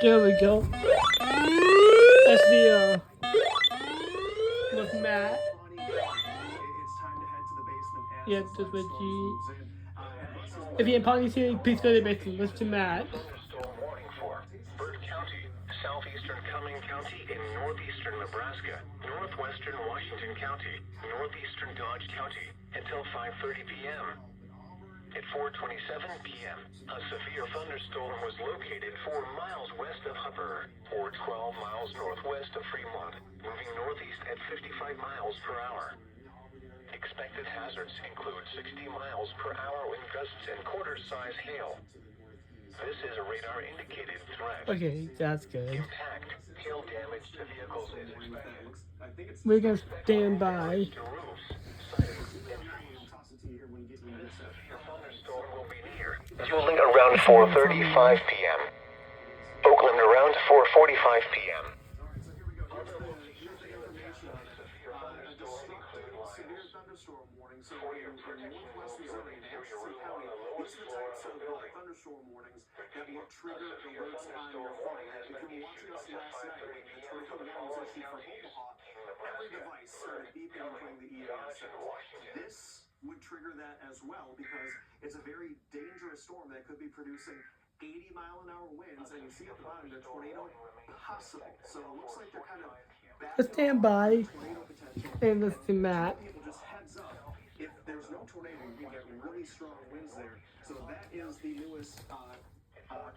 There we go. SVR with Matt. Yeah, just with G. If you're in Pony City, please go to the basement. Listen to Matt. Southeastern Cumming County in northeastern Nebraska, northwestern Washington County, northeastern Dodge County until 5:30 p.m. At 4:27 p.m., a severe thunderstorm was located 4 miles west of Hooper, or 12 miles northwest of Fremont, moving northeast at 55 miles per hour. Expected hazards include 60 miles per hour wind gusts and quarter-size hail. This is a radar-indicated threat. Okay, that's good. Impact, hail damage to vehicles is expected. We're gonna stand by. Thunderstorm will be near. Fueling around 4:35 p.m. Oakland around 4:45 p.m. Thunderstorm warnings that will trigger alerts on your phone. If you were watching us last night, the tornado warnings issued for Omaha, every device started beeping and playing the EAS sound. This would trigger that as well because it's a very dangerous storm that could be producing 80-mile-an-hour winds, and you see at the bottom the tornado possible. So it looks like they're kind of Let's stand by and listen to Matt. Just heads up, if there's no tornado, you can get really strong winds there. So that is the newest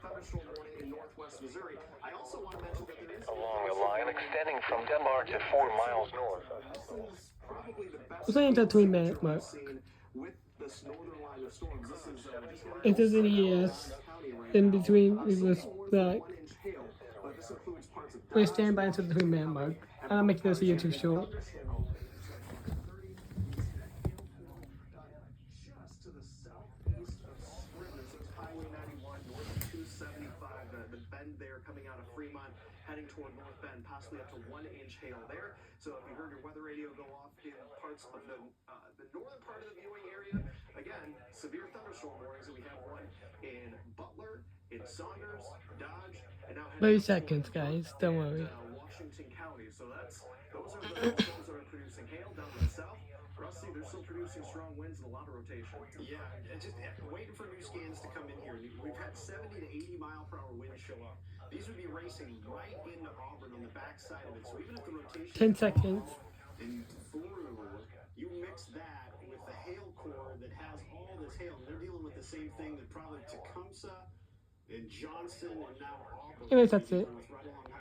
thunderstorm warning in northwest Missouri. I also want to mention that there is Along a line extending from Denmark to 4 miles north. This is probably the best We're saying that 3 minutes mark. with this northern line of storms. This is It does an EAS in between. It was like, 1-inch hail, but this includes parts of we stand by until the 3 minute mark. And I'm making this video too short. just to the southeast of Scrivener. So it's Highway 91, north of 275, the bend there coming out of Fremont, heading toward North Bend, possibly up to 1-inch hail there. So if you heard your weather radio go off in parts of the northern part of the viewing area, again, severe thunderstorm warnings, and we have one in Butler, in Saunders, Dodge, and now 30 seconds, guys. Don't worry. Washington County. So those are the storms that are producing hail down to the south. Rusty, they're still producing strong winds and a lot of rotation. Yeah, just waiting for new scans to come in here. We've had 70 to 80 mile per hour winds show up. These would be racing right into Auburn on the backside of it. So even if the rotation 10 seconds. and through, you mix that with the hail core that has all this hail. And they're dealing with the same thing that probably Tecumseh and Johnson and now Auburn. Anyways, that's it.